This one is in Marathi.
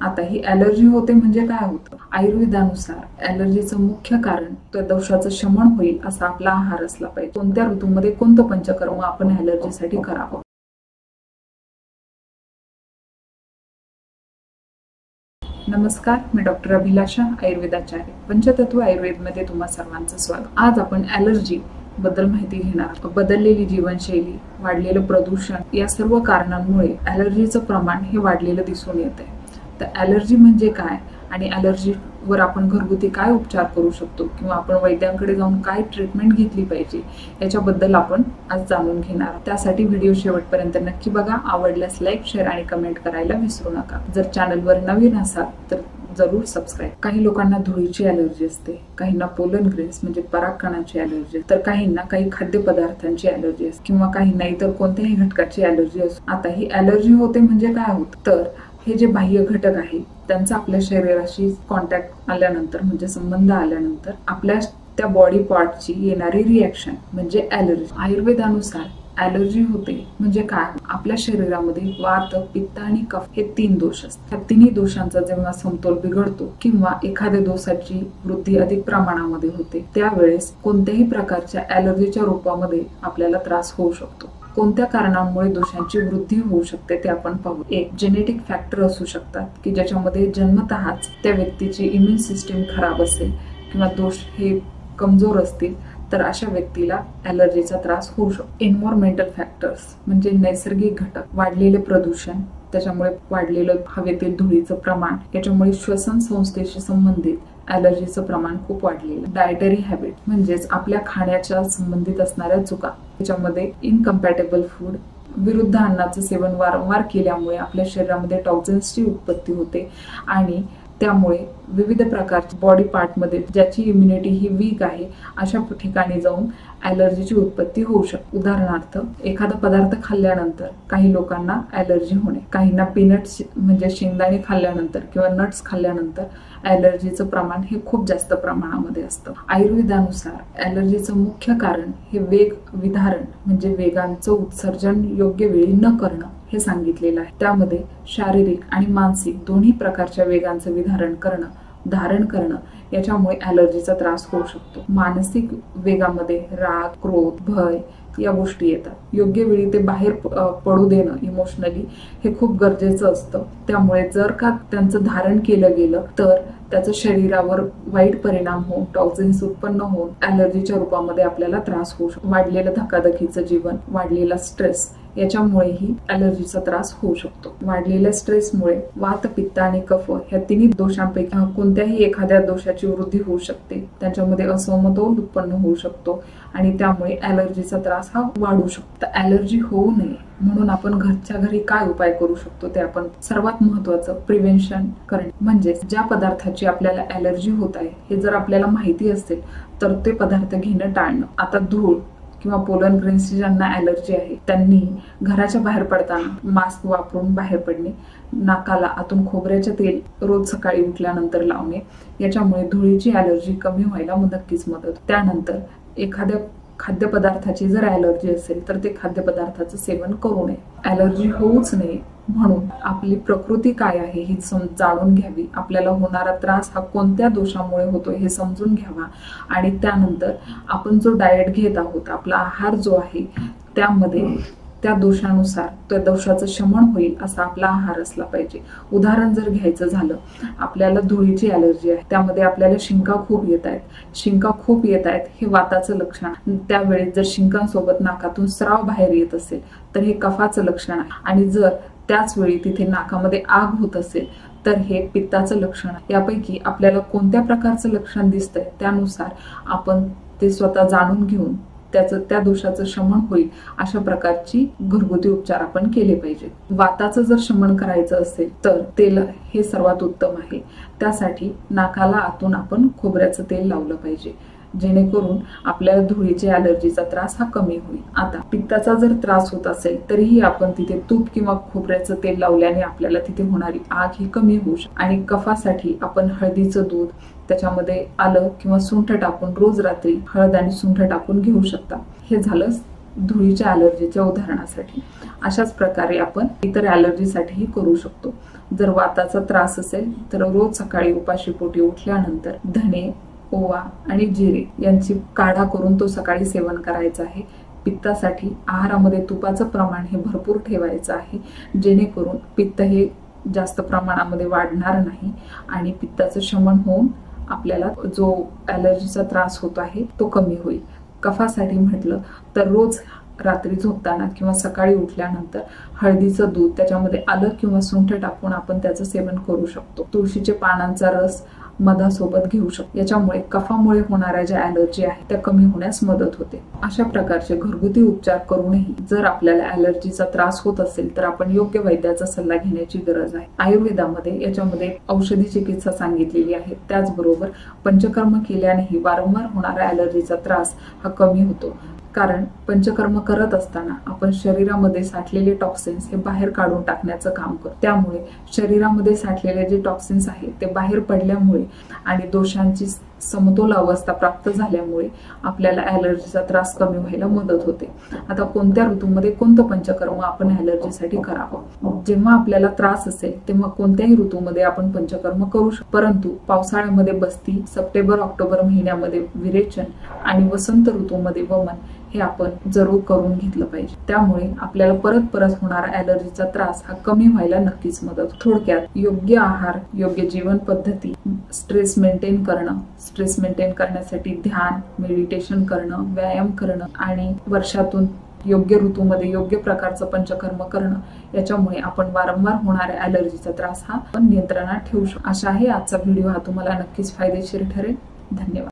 आता ही ॲलर्जी होते म्हणजे काय होतं? आयुर्वेदानुसार ॲलर्जीचं मुख्य कारण त्या दोषाचं शमन होईल असा आपला आहार असला पाहिजे. कोणत्या ऋतूमध्ये कोणतं पंचकर्म आपण ॲलर्जीसाठी करावं? नमस्कार, मी डॉक्टर अभिलाषा, आयुर्वेदाचार्य. पंचतत्व आयुर्वेदमध्ये तुम्हा सर्वांचं स्वागत. आज आपण ॲलर्जी बद्दल माहिती घेणार. बदललेली जीवनशैली, वाढलेलं प्रदूषण या सर्व कारणांमुळे ॲलर्जीचं प्रमाण हे वाढलेलं दिसून येते. तर ॲलर्जी म्हणजे काय आणि ॲलर्जीवर आपण घरगुती काय उपचार करू शकतो किंवा आपण वैद्यांकडे जाऊन काय ट्रीटमेंट घेतली पाहिजे याच्याबद्दल आपण आज जाणून घेणार. त्यासाठी व्हिडिओ शेवटपर्यंत नक्की बघा. आवडल्यास लाईक, शेअर आणि कमेंट करायला विसरू नका. जर चॅनलवर नवीन असाल तर जरूर सबस्क्राईब. काही लोकांना धुळीची ॲलर्जी असते, काहींना पोलन ग्रेन्स म्हणजे परागकणांची ॲलर्जी, तर काहींना काही खाद्यपदार्थांची ॲलर्जी असते किंवा काहींना इतर कोणत्याही घटकाची ॲलर्जी असते. आता ही ॲलर्जी होते म्हणजे काय होतं? तर हे जे बाह्य घटक आहे त्यांचा आपल्या शरीराशी कॉन्टॅक्ट आल्यानंतर म्हणजे संबंध आल्यानंतर आपल्या त्या बॉडी पार्टची येणारी रिॲक्शन म्हणजे ॲलर्जी. आयुर्वेदानुसार ॲलर्जी होते म्हणजे काय? आपल्या शरीरामध्ये वात, पित्त आणि कफ हे 3 दोष असतात. त्या तिन्ही दोषांचा जेव्हा समतोल बिघडतो किंवा एखाद्या दोषाची वृद्धी अधिक प्रमाणामध्ये होते त्यावेळेस कोणत्याही प्रकारच्या ॲलर्जीच्या रूपामध्ये आपल्याला त्रास होऊ शकतो. कोणत्या कारणांमुळे दोषांची वृद्धी होऊ शकते ते आपण पाहू. एक, जेनेटिक फॅक्टर असू शकतात की ज्याच्यामध्ये जन्मतःच त्या व्यक्तीची इम्युन सिस्टीम खराब असेल किंवा दोष हे कमजोर असतील तर अशा व्यक्तीला ॲलर्जीचा त्रास होऊ शकतो. एन्व्हायरमेंटल फॅक्टर्स म्हणजे नैसर्गिक घटक, वाढलेले प्रदूषण, त्याच्यामुळे वाढलेलं हवेतील धुळीचं प्रमाण, याच्यामुळे श्वसन संस्थेशी संबंधित ॲलर्जीचं प्रमाण खूप वाढलेलं. डायटरी हॅबिट म्हणजेच आपल्या खाण्याच्या संबंधित असणाऱ्या चुका, त्याच्यामध्ये इनकम्पॅटेबल फूड, विरुद्ध अन्नाचं सेवन वारंवार केल्यामुळे आपल्या शरीरामध्ये टॉक्झिन्सची उत्पत्ती होते आणि त्यामुळे विविध प्रकारच्या बॉडी पार्टमध्ये ज्याची इम्युनिटी ही वीक आहे अशा ठिकाणी जाऊन ॲलर्जीची उत्पत्ती होऊ शकते. उदाहरणार्थ, एखादा पदार्थ खाल्ल्यानंतर काही लोकांना ॲलर्जी होणे, काहींना पीनट्स म्हणजे शेंगदाणे खाल्ल्यानंतर किंवा नट्स खाल्ल्यानंतर ॲलर्जीचं प्रमाण हे खूप जास्त प्रमाणामध्ये असतं. आयुर्वेदानुसार ॲलर्जीचं मुख्य कारण हे वेग विधारण म्हणजे वेगांचं उत्सर्जन योग्य वेळी न करणं हे सांगितलेलं आहे. त्यामध्ये शारीरिक आणि मानसिक दोन्ही प्रकारच्या वेगांचं विधारण करणं, धारण करणं याच्यामुळे ॲलर्जीचा त्रास होऊ शकतो. मानसिक वेगामध्ये राग, क्रोध, भय या गोष्टी येतात. योग्य वेळी ते बाहेर पडू देणं इमोशनली हे खूप गरजेचं असतं. त्यामुळे जर का त्यांचं धारण केलं गेलं तर त्याचं शरीरावर वाईट परिणाम होऊन टॉक्झिन्स उत्पन्न होऊन ॲलर्जीच्या रूपामध्ये आपल्याला त्रास होऊ शकतो. वाढलेलं धकाधकीचं जीवन, वाढलेला स्ट्रेस याच्यामुळेही ॲलर्जीचा त्रास होऊ शकतो. वाढलेल्या स्ट्रेसमुळे वात, पित्त आणि कफ ह्या तिन्ही दोषांपैकी कोणत्याही एखाद्या दोषाची वृद्धी होऊ शकते. त्यांच्यामध्ये असमतोल उत्पन्न होऊ शकतो आणि त्यामुळे ॲलर्जीचा त्रास हा वाढू शकतो. ॲलर्जी होऊ नये म्हणून आपण घरच्या घरी काय उपाय करू शकतो ते आपण सर्वात महत्वाचं प्रिव्हेन्शन करणे. म्हणजे ज्या पदार्थाची आपल्याला ॲलर्जी होत आहे हे जर आपल्याला माहिती असेल तर ते पदार्थ घेणं टाळणं. आता धूळ किंवा पोलन ग्रेन्सची ज्यांना ॲलर्जी आहे त्यांनी घराच्या बाहेर पडताना मास्क वापरून बाहेर पडणे, नाकाला आतून खोबऱ्याचे तेल रोज सकाळी उठल्यानंतर लावणे, याच्यामुळे धुळीची ॲलर्जी कमी व्हायला नक्कीच मदत. त्यानंतर एखाद्या खाद्यपदार्थाची जर ॲलर्जी असेल तर ते खाद्यपदार्थाचं सेवन करू नये. ॲलर्जी होऊच नये म्हणून आपली प्रकृती काय आहे ही जाणून घ्यावी. आपल्याला होणारा त्रास हा कोणत्या दोषामुळे होतोय हे समजून घ्यावा आणि त्यानंतर आपण जो डाएट घेत आहोत, आपला आहार जो आहे त्यामध्ये त्या दोषानुसार त्या दोषाचं शमन होईल असा आपला आहार असला पाहिजे. उदाहरण जर घ्यायचं झालं, आपल्याला धुळीची ॲलर्जी आहे, त्यामध्ये आपल्याला शिंका खूप येत आहेत. शिंका खूप येत आहेत हे वाताचं लक्षण. त्यावेळेस जर शिंकांसोबत नाकातून स्राव बाहेर येत असेल तर हे कफाचं लक्षण आहे आणि जर त्याच वेळी तिथे नाकामध्ये आग होत असेल तर हे पित्ताचं लक्षण आहे. यापैकी आपल्याला कोणत्या प्रकारचं लक्षण दिसतंय त्यानुसार आपण ते स्वतः जाणून घेऊन त्या दोषाचं शमन होईल अशा प्रकारची घरगुती उपचार आपण केले पाहिजे. वाताचं जर शमन करायचं असेल तर तेल हे सर्वात उत्तम आहे. त्यासाठी नाकाला आतून आपण खोबऱ्याचं तेल लावलं पाहिजे जेणेकरून आपल्याला धुळीची ॲलर्जीचा त्रास हा कमी होईल. आता पित्ताचा जर त्रास होत असेल तरीही आपण तिथे तूप किंवा खोबऱ्याचं तेल लावल्याने आपल्याला तिथे होणारी आग ही कमी होऊ शकते. आणि कफासाठी आपण हळदीचं दूध, त्याच्यामध्ये आलं किंवा सुंठ टाकून रोज रात्री हळद आणि सुंठ टाकून घेऊ शकता. हे झालं धुळीच्या ॲलर्जीच्या उदाहरणासाठी. अशाच प्रकारे आपण इतर ॲलर्जीसाठीही करू शकतो. जर वाताचा त्रास असेल तर रोज सकाळी उपाशीपोटी उठल्यानंतर धणे, ओवा आणि जिरे यांची काढा करून तो सकाळी सेवन करायचा आहे. पित्तासाठी आहारामध्ये तुपाचं प्रमाण हे भरपूर ठेवायचं आहे, जेणेकरून पित्त हे जास्त प्रमाणामध्ये वाढणार नाही आणि पित्ताचं शमन होऊन आपल्याला जो ॲलर्जीचा त्रास होतो आहे तो कमी होईल. कफासाठी म्हटलं तर रोज रात्री झोपताना किंवा सकाळी उठल्यानंतर हळदीचं दूध, त्याच्यामध्ये आलं किंवा सुंठ टाकून आपण त्याचं सेवन करू शकतो. तुळशीच्या पानांचा रस मधासोबत घेऊ शकतो. याच्यामुळे कफामुळे होणाऱ्या ज्या ॲलर्जी आहेत त्या कमी होण्यास मदत होते. अशा प्रकारचे घरगुती उपचार करूनही जर आपल्याला ॲलर्जीचा त्रास होत असेल तर आपण योग्य वैद्याचा सल्ला घेण्याची गरज आहे. आयुर्वेदामध्ये याच्यामध्ये औषधी चिकित्सा सांगितलेली आहे. त्याचबरोबर पंचकर्म केल्यानेही वारंवार होणारा ॲलर्जीचा त्रास हा कमी होतो. कारण पंचकर्म करत असताना आपण शरीरामध्ये साठलेले टॉक्सिन्स हे बाहेर काढून टाकण्याचं काम करतो. त्यामुळे शरीरामध्ये साठलेले जे टॉक्सिन्स आहेत ते बाहेर पडल्यामुळे आणि दोषांची समतोल अवस्था प्राप्त झाल्यामुळे आपल्याला ॲलर्जीचा त्रास कमी व्हायला मदत होते. आता कोणत्या ऋतूमध्ये कोणतं पंचकर्म आपण ॲलर्जीसाठी करावं? जेव्हा आपल्याला त्रास असेल तेव्हा कोणत्याही ऋतूमध्ये आपण पंचकर्म करू शकतो. परंतु पावसाळ्यामध्ये बस्ती, सप्टेंबर-ऑक्टोबर महिन्यामध्ये विरेचन आणि वसंत ऋतूमध्ये वमन हे आपण जरूर करून घेतलं पाहिजे. त्यामुळे आपल्याला परत परत होणारा ॲलर्जीचा त्रास हा कमी व्हायला नक्कीच मदत. थोडक्यात योग्य आहार, योग्य जीवन पद्धती, स्ट्रेस मेंटेन करणं, स्ट्रेस मेंटेन करण्यासाठी ध्यान, मेडिटेशन करणं, व्यायाम करणं आणि वर्षातून योग्य ऋतूमध्ये योग्य प्रकारचं पंचकर्म करणं, याच्यामुळे आपण वारंवार होणाऱ्या ॲलर्जीचा त्रास हा आपण नियंत्रणात ठेवू शकतो. आशा आहे आजचा व्हिडिओ हा तुम्हाला नक्कीच फायदेशीर ठरेल. धन्यवाद.